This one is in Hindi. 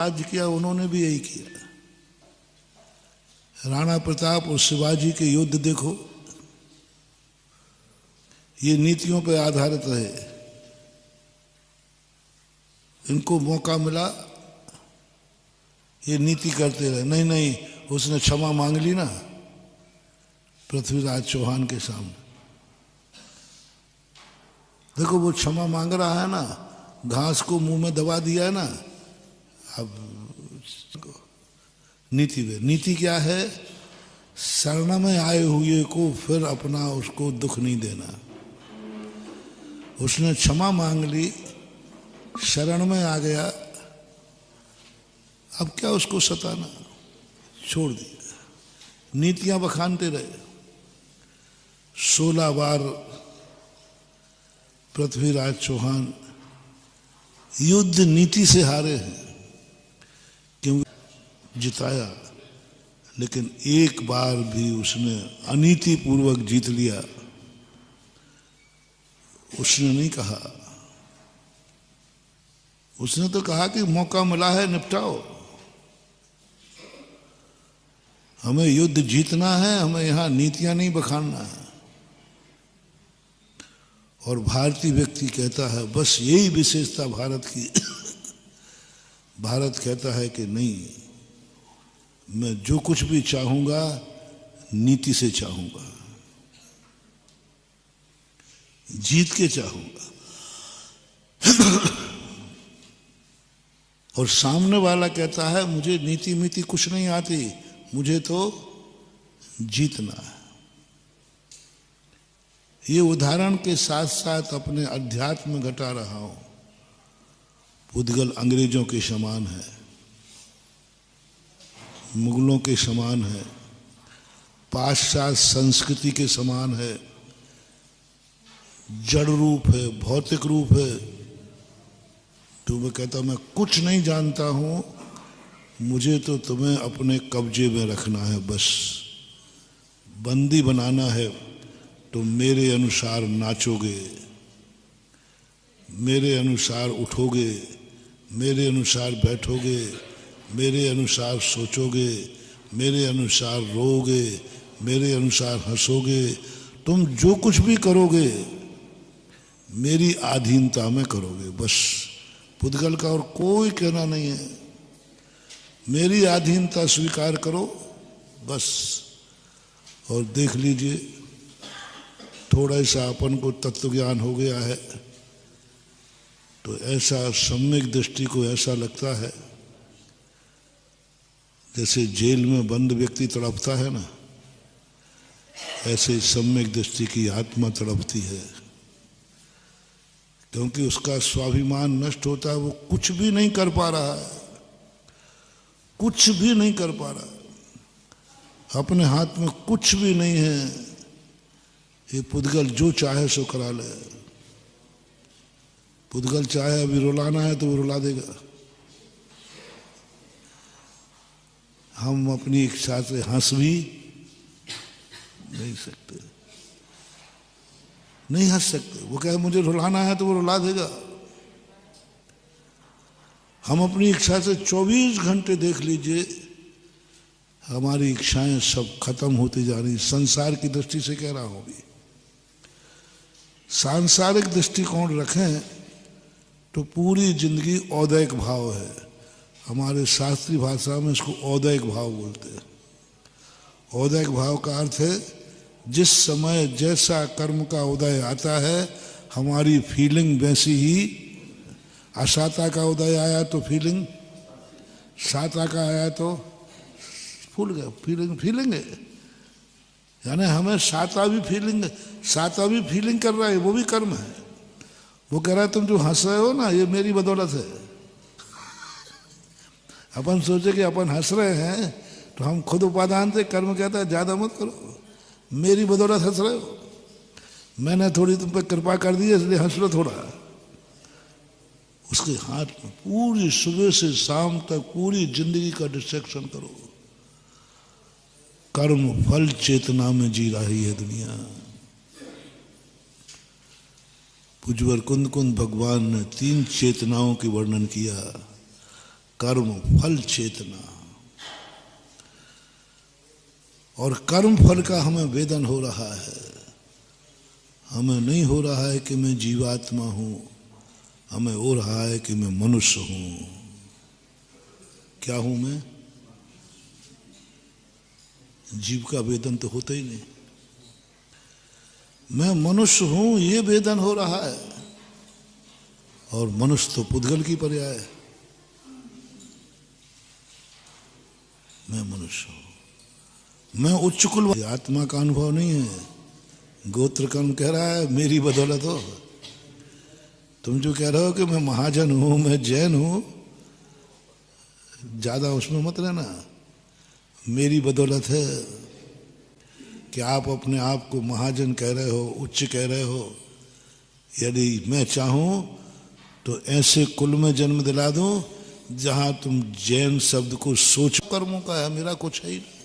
राज्य किया, उन्होंने भी यही किया। राणा प्रताप और शिवाजी के युद्ध देखो, ये नीतियों पर आधारित रहे। इनको मौका मिला, ये नीति करते रहे। नहीं नहीं, उसने क्षमा मांग ली ना पृथ्वीराज चौहान के सामने। देखो वो क्षमा मांग रहा है ना, घास को मुंह में दबा दिया है ना। अब नीति क्या है? शरण में आए हुए को फिर अपना उसको दुख नहीं देना। उसने क्षमा मांग ली, शरण में आ गया, अब क्या उसको सताना, छोड़ दिया। नीतियां बखानते रहे। 16 बार पृथ्वीराज चौहान युद्ध नीति से हारे हैं, क्योंकि जिताया, लेकिन एक बार भी उसने अनीति पूर्वक जीत लिया। उसने नहीं कहा, उसने तो कहा कि मौका मिला है, निपटाओ। हमें युद्ध जीतना है, हमें यहां नीतियां नहीं बखानना है। और भारतीय व्यक्ति कहता है, बस यही विशेषता भारत की। भारत कहता है कि नहीं, मैं जो कुछ भी चाहूंगा नीति से चाहूंगा, जीत के चाहूंगा। और सामने वाला कहता है, मुझे नीति मीति कुछ नहीं आती, मुझे तो जीतना है। ये उदाहरण के साथ साथ अपने अध्यात्म में घटा रहा हूं। पुद्गल अंग्रेजों के समान है, मुगलों के समान है, पाश्चात्य संस्कृति के समान है, जड़ रूप है, भौतिक रूप है। तो मैं कहता हूं, मैं कुछ नहीं जानता हूं, मुझे तो तुम्हें अपने कब्जे में रखना है, बस बंदी बनाना है। तो मेरे अनुसार नाचोगे, मेरे अनुसार उठोगे, मेरे अनुसार बैठोगे, मेरे अनुसार सोचोगे, मेरे अनुसार रोओगे, मेरे अनुसार हंसोगे। तुम जो कुछ भी करोगे मेरी अधीनता में करोगे, बस। पुद्गल का और कोई कहना नहीं है, मेरी अधीनता स्वीकार करो, बस। और देख लीजिए, थोड़ा सा अपन को तत्व ज्ञान हो गया है तो ऐसा सम्यक दृष्टि को ऐसा लगता है जैसे जेल में बंद व्यक्ति तड़पता है ना, ऐसे सम्यक दृष्टि की आत्मा तड़पती है। क्योंकि उसका स्वाभिमान नष्ट होता है, वो कुछ भी नहीं कर पा रहा है, कुछ भी नहीं कर पा रहा, अपने हाथ में कुछ भी नहीं है। ये पुद्गल जो चाहे सो करा ले। पुद्गल चाहे अभी रुलाना है तो वो रुला देगा। हम अपनी इच्छा से हंस भी नहीं सकते, नहीं हंस सकते। वो कहे मुझे रुलाना है तो वो रुला देगा। हम अपनी इच्छा से 24 घंटे देख लीजिए, हमारी इच्छाएं सब खत्म होती जा रही। संसार की दृष्टि से कह रहा हूं भी, सांसारिक दृष्टिकोण रखें तो पूरी जिंदगी औदैक भाव है। हमारे शास्त्रीय भाषा में इसको औदैक भाव बोलते हैं। औदैक भाव का अर्थ है, जिस समय जैसा कर्म का उदय आता है हमारी फीलिंग वैसी ही। असाता का उदय आया तो फीलिंग, साता का आया तो फूल गया, फीलिंग है। यानी हमें साता भी फीलिंग कर रहा है, वो भी कर्म है। वो कह रहा है तुम जो हंस रहे हो ना, ये मेरी बदौलत है। अपन सोचे कि अपन हंस रहे हैं तो हम खुद उपादान से, कर्म कहता है ज्यादा मत करो, मेरी बदौलत हंस रहे हो, मैंने थोड़ी तुम पे कृपा कर दी इसलिए हंस लो थोड़ा। उसके हाथ में पूरी सुबह से शाम तक पूरी जिंदगी का डिस्ट्रैक्शन करो। कर्म फल चेतना में जी रही है दुनिया। पूज्यवर कुंद कुंद भगवान ने 3 चेतनाओं की वर्णन किया। कर्म फल चेतना। और कर्म फल का हमें वेदन हो रहा है, हमें नहीं हो रहा है कि मैं जीवात्मा हूं, हमें हो रहा है कि मैं मनुष्य हूं। क्या हूं मैं? जीव का वेदन तो होता ही नहीं। मैं मनुष्य हूं ये वेदन हो रहा है, और मनुष्य तो पुद्गल की पर्याय है। मैं मनुष्य हूं, मैं उच्च कुल। आत्मा का अनुभव नहीं है। गोत्र कर्म कह रहा है मेरी बदौलत हो। तुम जो कह रहे हो कि मैं महाजन हूं, मैं जैन हूं, ज्यादा उसमें मत रहना। मेरी बदौलत है कि आप अपने आप को महाजन कह रहे हो, उच्च कह रहे हो। यदि मैं चाहूं तो ऐसे कुल में जन्म दिला दूं जहां तुम जैन शब्द को सोच। कर्मों का है, मेरा कुछ है ही नहीं।